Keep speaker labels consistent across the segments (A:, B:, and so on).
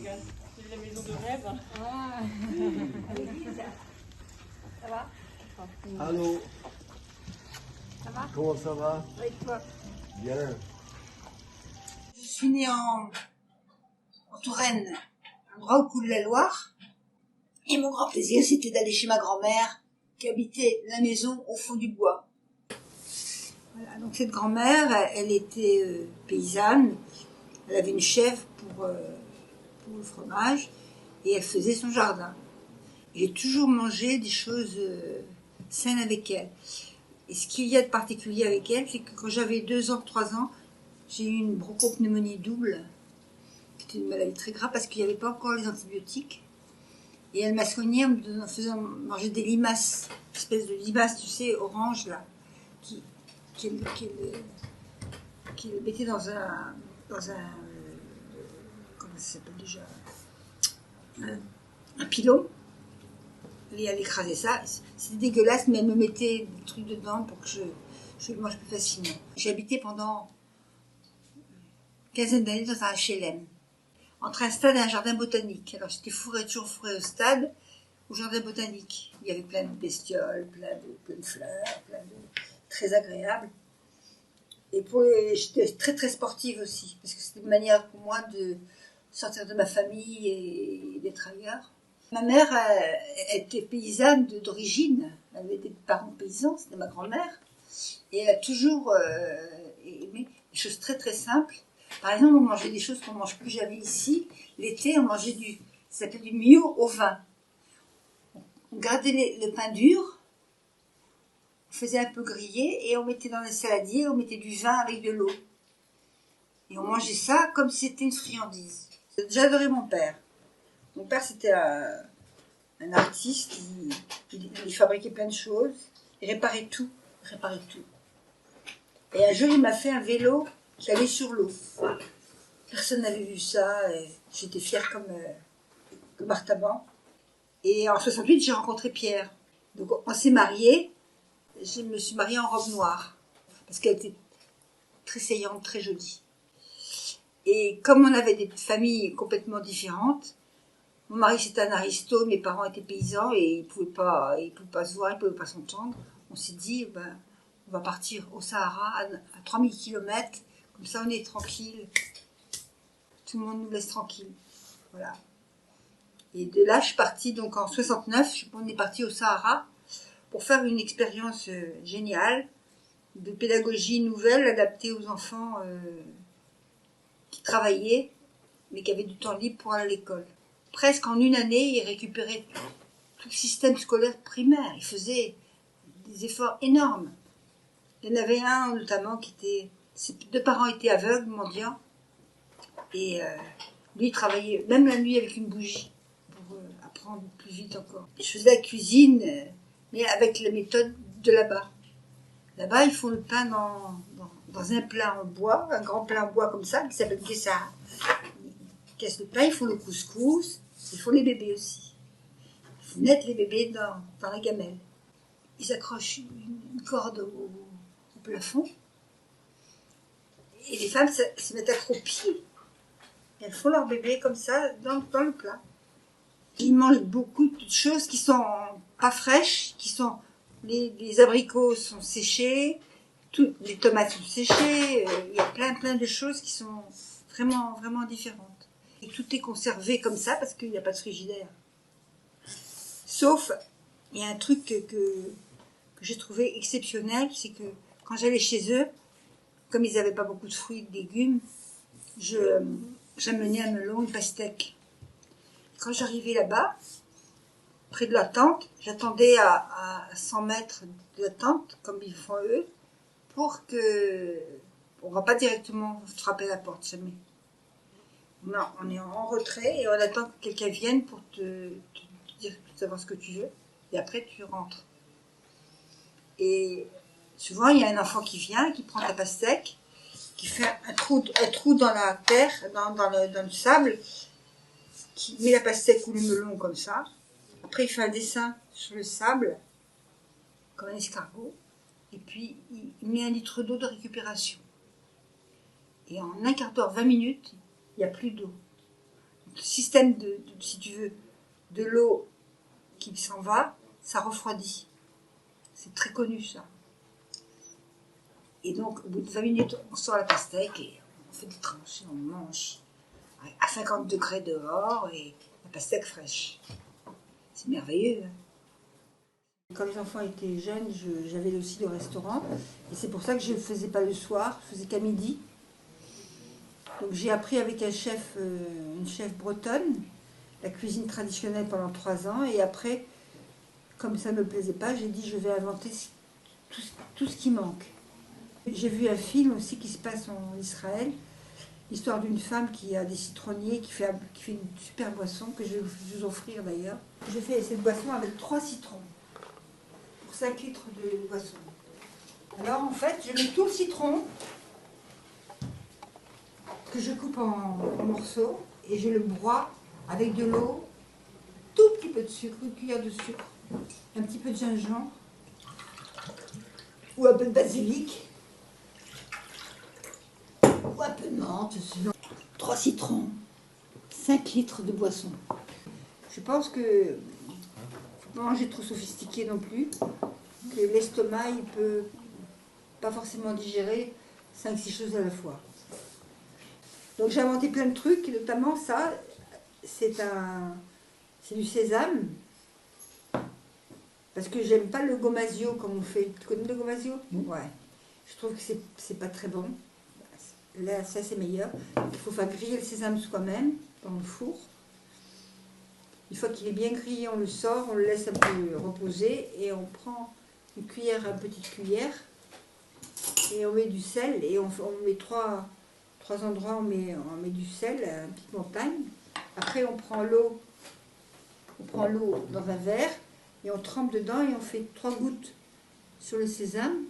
A: regarde. C'est la maison de rêve.
B: Ah. Ça va?
C: Allô,
B: Ça va?
C: comment ça va?
B: Avec toi?
C: Bien.
B: Je suis née en Touraine, un endroit au cou de la Loire. Et mon grand plaisir, c'était d'aller chez ma grand-mère, qui habitait la maison au fond du bois. Voilà, donc cette grand-mère, elle était paysanne. Elle avait une chèvre pour le fromage et elle faisait son jardin. J'ai toujours mangé des choses saines avec elle. Et ce qu'il y a de particulier avec elle, c'est que quand j'avais 2 ans, 3 ans, j'ai eu une bronchopneumonie double. C'était une maladie très grave parce qu'il n'y avait pas encore les antibiotiques. Et elle m'a soignée en faisant manger des limaces, une espèce de limaces, tu sais, orange là, qu'elle mettait dans un comment ça s'appelle déjà, un pilon. Et elle écrasait ça. C'était dégueulasse, mais elle me mettait des trucs dedans pour que je le mange plus facilement. J'ai habité pendant une quinzaine d'années dans un HLM, entre un stade et un jardin botanique. Alors j'étais toujours fourrée au stade, au jardin botanique. Il y avait plein de bestioles, plein de fleurs, très agréable. Et j'étais très très sportive aussi, parce que c'était une manière pour moi de sortir de ma famille et d'être ailleurs. Ma mère était paysanne d'origine, elle avait des parents paysans, c'était ma grand-mère, et elle a toujours aimé des choses très très simples. Par exemple, on mangeait des choses qu'on ne mange plus jamais ici. L'été, on mangeait ça s'appelait du miot au vin. On gardait le pain dur, on faisait un peu griller et on mettait dans un saladier, on mettait du vin avec de l'eau. Et on mangeait ça comme si c'était une friandise. J'adorais mon père. Mon père, c'était un artiste, il fabriquait plein de choses, il réparait tout. Et un jour, il m'a fait un vélo qui allait sur l'eau. Personne n'avait vu ça, et j'étais fière comme Martaban. Et en 68, j'ai rencontré Pierre. Donc on s'est mariés, je me suis mariée en robe noire, parce qu'elle était très saillante, très jolie. Et comme on avait des familles complètement différentes, mon mari c'était un aristo, mes parents étaient paysans et ils pouvaient pas se voir, ils pouvaient pas s'entendre. On s'est dit, on va partir au Sahara à 3000 km, comme ça on est tranquille. Tout le monde nous laisse tranquille. Voilà. Et de là, je suis partie, donc en 69, on est parti au Sahara pour faire une expérience géniale de pédagogie nouvelle adaptée aux enfants qui travaillaient, mais qui avaient du temps libre pour aller à l'école. Presque en une année, ils récupéraient tout le système scolaire primaire. Ils faisaient des efforts énormes. Il y en avait un notamment ses 2 parents étaient aveugles, mendiants, et lui il travaillait même la nuit avec une bougie pour apprendre plus vite encore. Je faisais la cuisine, mais avec la méthode de là-bas. Là-bas, ils font le pain dans un plat en bois, un grand plat en bois comme ça, qui s'appelle Kessa. Ils cassent le pain, ils font le couscous, ils font les bébés aussi. Ils font naître les bébés dans la gamelle. Ils accrochent une corde au plafond, et les femmes se mettent accroupies. Elles font leur bébé comme ça dans le plat. Ils mangent beaucoup de choses qui sont pas fraîches, les abricots sont séchés, les tomates sont séchées, il y a plein de choses qui sont vraiment, vraiment différentes. Et tout est conservé comme ça parce qu'il n'y a pas de frigidaire. Sauf, il y a un truc que j'ai trouvé exceptionnel, c'est que quand j'allais chez eux, comme ils n'avaient pas beaucoup de fruits et de légumes, j'amenais un melon, une pastèque. Quand j'arrivais là-bas, près de la tente, j'attendais à 100 mètres de la tente, comme ils font eux, pour que... On ne va pas directement frapper la porte, jamais. Non, on est en retrait et on attend que quelqu'un vienne pour te dire, savoir ce que tu veux. Et après, tu rentres. Et souvent, il y a un enfant qui vient, qui prend ta pastèque, qui fait un trou dans la terre, dans le sable, qui met la pastèque ou le melon comme ça. Après, il fait un dessin sur le sable, comme un escargot, et puis il met 1 litre d'eau de récupération. Et en un quart d'heure, 20 minutes, il n'y a plus d'eau. système si tu veux, de l'eau qui s'en va, ça refroidit. C'est très connu ça. Et donc, au bout de 20 minutes, on sort la pastèque et on fait des tranches et on mange à 50 degrés dehors et la pastèque fraîche. C'est merveilleux. Hein. Quand les enfants étaient jeunes, j'avais aussi le restaurant. Et c'est pour ça que je ne faisais pas le soir, je faisais qu'à midi. Donc j'ai appris avec une chef bretonne, la cuisine traditionnelle pendant 3 ans. Et après, comme ça ne me plaisait pas, j'ai dit je vais inventer tout ce qui manque. J'ai vu un film aussi qui se passe en Israël, l'histoire d'une femme qui a des citronniers, qui fait une super boisson, que je vais vous offrir d'ailleurs. Je fais cette boisson avec 3 citrons, pour 5 litres de boisson. Alors en fait, je mets tout le citron, que je coupe en morceaux, et je le broie avec de l'eau, tout petit peu de sucre, une cuillère de sucre, un petit peu de gingembre, ou un peu de basilic, ou un peu de menthe, 3 citrons, 5 litres de boisson. Je pense que faut pas manger trop sophistiqué non plus, que l'estomac il peut pas forcément digérer 5-6 choses à la fois. Donc j'ai inventé plein de trucs, et notamment ça, c'est du sésame, parce que j'aime pas le gomasio comme on fait. Tu connais le gomasio? Ouais. Je trouve que c'est pas très bon. Là, ça c'est meilleur. Il faut faire griller le sésame soi-même dans le four. Une fois qu'il est bien grillé, on le sort, on le laisse un peu reposer et on prend une petite cuillère et on met du sel et on met trois endroits, on met du sel, une petite montagne. Après on prend l'eau dans un verre et on trempe dedans et on fait 3 gouttes sur le sésame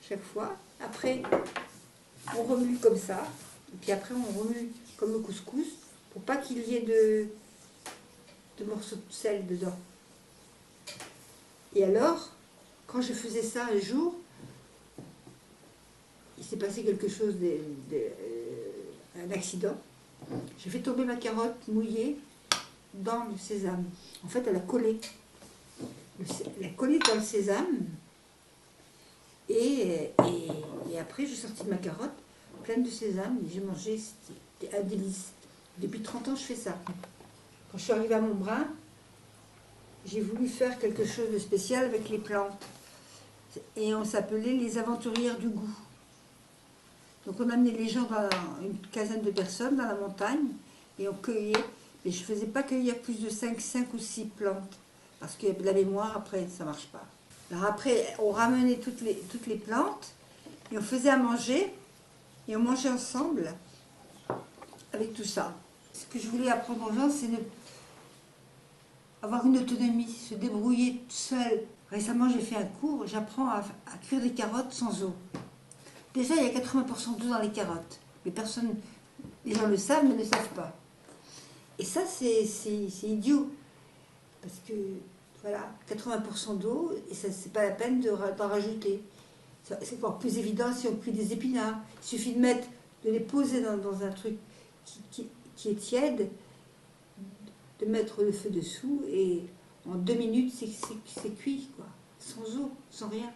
B: chaque fois. Après on remue comme ça, et puis après on remue comme le couscous pour pas qu'il y ait de morceaux de sel dedans. Et alors, quand je faisais ça un jour, il s'est passé quelque chose, un accident. J'ai fait tomber ma carotte mouillée dans le sésame. En fait, elle a collé. Elle a collé dans le sésame. Et après, j'ai sorti ma carotte pleine de sésame. Et j'ai mangé, c'était un délice. Depuis 30 ans, je fais ça. Quand je suis arrivée à Montbrun, j'ai voulu faire quelque chose de spécial avec les plantes. Et on s'appelait les aventurières du goût. Donc on amenait les gens, une quinzaine de personnes, dans la montagne, et on cueillait. Mais je ne faisais pas cueillir plus de 5 ou 6 plantes, parce que la mémoire, après, ça ne marche pas. Alors après, on ramenait toutes les plantes, et on faisait à manger, et on mangeait ensemble avec tout ça. Ce que je voulais apprendre aux gens, c'est avoir une autonomie, se débrouiller seul. Récemment, j'ai fait un cours, j'apprends à cuire des carottes sans eau. Déjà, il y a 80% d'eau dans les carottes. Mais les gens le savent, mais ne le savent pas. Et ça, c'est idiot. Parce que, voilà, 80% d'eau, et ça, c'est pas la peine d'en rajouter. C'est encore plus évident si on cuit des épinards. Il suffit de les poser dans un truc qui est tiède, de mettre le feu dessous, et en 2 minutes, c'est cuit, quoi. Sans eau, sans rien.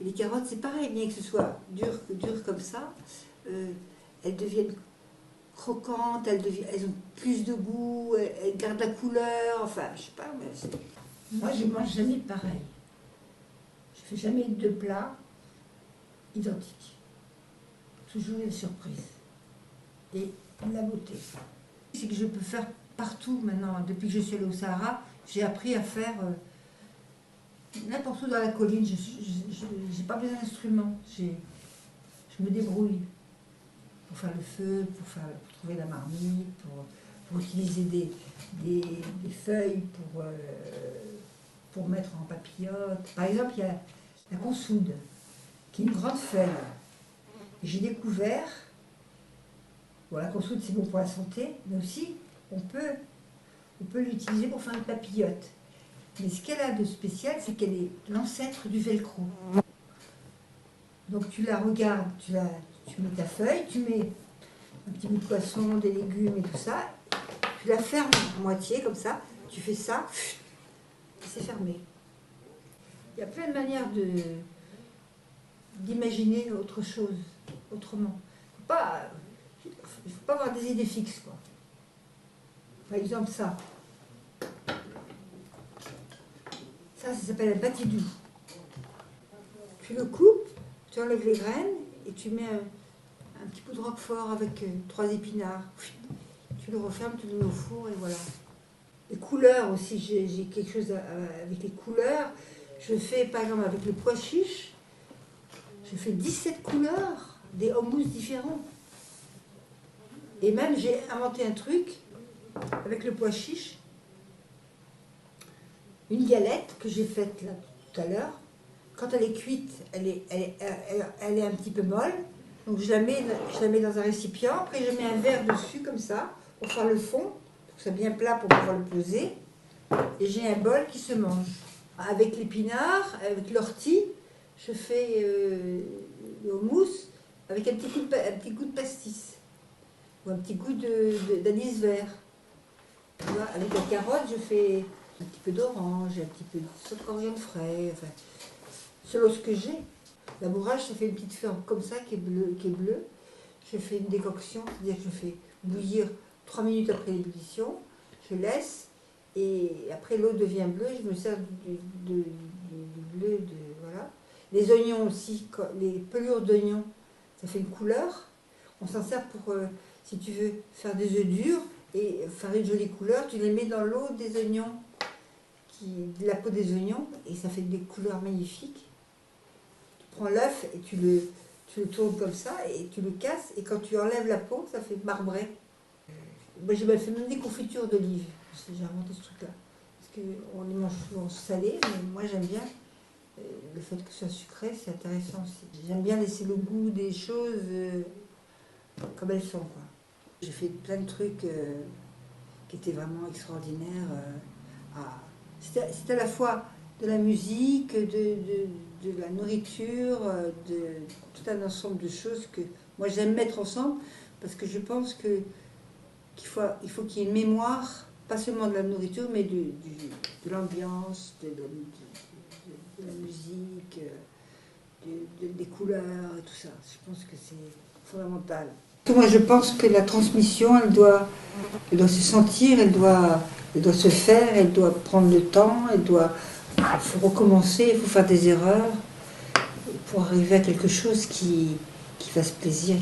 B: Et les carottes, c'est pareil, bien que ce soit dur comme ça, elles deviennent croquantes, elles ont plus de goût, elles gardent la couleur, enfin, je sais pas. Mais moi, je mange jamais pareil. Je fais jamais 2 plats identiques. Toujours une surprise. Et la beauté. C'est que je peux faire partout maintenant. Depuis que je suis allée au Sahara, j'ai appris à faire n'importe où dans la colline. Je n'ai pas besoin d'instruments. Je me débrouille pour faire le feu, pour trouver la marmite, pour utiliser des feuilles pour mettre en papillote. Par exemple, il y a la consoude, qui est une grande feuille. Et j'ai découvert, bon, la consoude c'est bon pour la santé, mais aussi on peut l'utiliser pour faire une papillote. Mais ce qu'elle a de spécial, c'est qu'elle est l'ancêtre du velcro. Donc tu la regardes, tu mets ta feuille, tu mets un petit bout de poisson, des légumes et tout ça. Tu la fermes à moitié comme ça, tu fais ça, et c'est fermé. Il y a plein de manières d'imaginer autre chose, autrement. Il ne faut pas avoir des idées fixes, quoi. Par exemple, ça. Ça s'appelle un batidou. Tu le coupes, tu enlèves les graines et tu mets un petit peu de roquefort avec 3 épinards. Tu le refermes, tu le mets au four et voilà. Les couleurs aussi, j'ai quelque chose avec les couleurs. Je fais par exemple avec le pois chiche, je fais 17 couleurs, des houmous différents. Et même j'ai inventé un truc avec le pois chiche, une galette que j'ai faite là tout à l'heure. Quand elle est cuite, elle est un petit peu molle. Donc je la mets dans un récipient. Après je mets un verre dessus comme ça pour faire le fond, pour que ça soit bien plat pour pouvoir le poser. Et j'ai un bol qui se mange. Avec l'épinard, avec l'ortie, je fais le houmous avec un petit goût de pastis. Ou un petit goût d'anis vert. Tu vois, avec la carotte, je fais un petit peu d'orange, un petit peu de sauce de coriandre frais, enfin, selon ce que j'ai. La bourrache, ça fait une petite forme comme ça qui est bleue. Je fais une décoction, c'est-à-dire que je fais bouillir 3 minutes après l'ébullition, je laisse, et après l'eau devient bleue, je me sers du bleu, voilà. Les oignons aussi, les pelures d'oignons, ça fait une couleur. On s'en sert pour, si tu veux, faire des œufs durs et faire une jolie couleur, tu les mets dans l'eau des oignons, de la peau des oignons, et ça fait des couleurs magnifiques. Tu prends l'œuf et tu le tournes comme ça, et tu le casses, et quand tu enlèves la peau, ça fait marbré. Moi j'ai fait même des confitures d'olives, j'ai inventé ce truc-là. Parce qu'on les mange souvent salés, mais moi j'aime bien le fait que ce soit sucré, c'est intéressant aussi. J'aime bien laisser le goût des choses comme elles sont, quoi. J'ai fait plein de trucs qui étaient vraiment extraordinaires. C'était à la fois de la musique, de la nourriture, de tout un ensemble de choses que moi j'aime mettre ensemble, parce que je pense qu'il faut qu'il y ait une mémoire, pas seulement de la nourriture, mais de l'ambiance, de la musique, des couleurs et tout ça. Je pense que c'est fondamental. Moi je pense que la transmission, elle doit se sentir, elle doit se faire, elle doit prendre le temps, il faut recommencer, il faut faire des erreurs pour arriver à quelque chose qui fasse plaisir.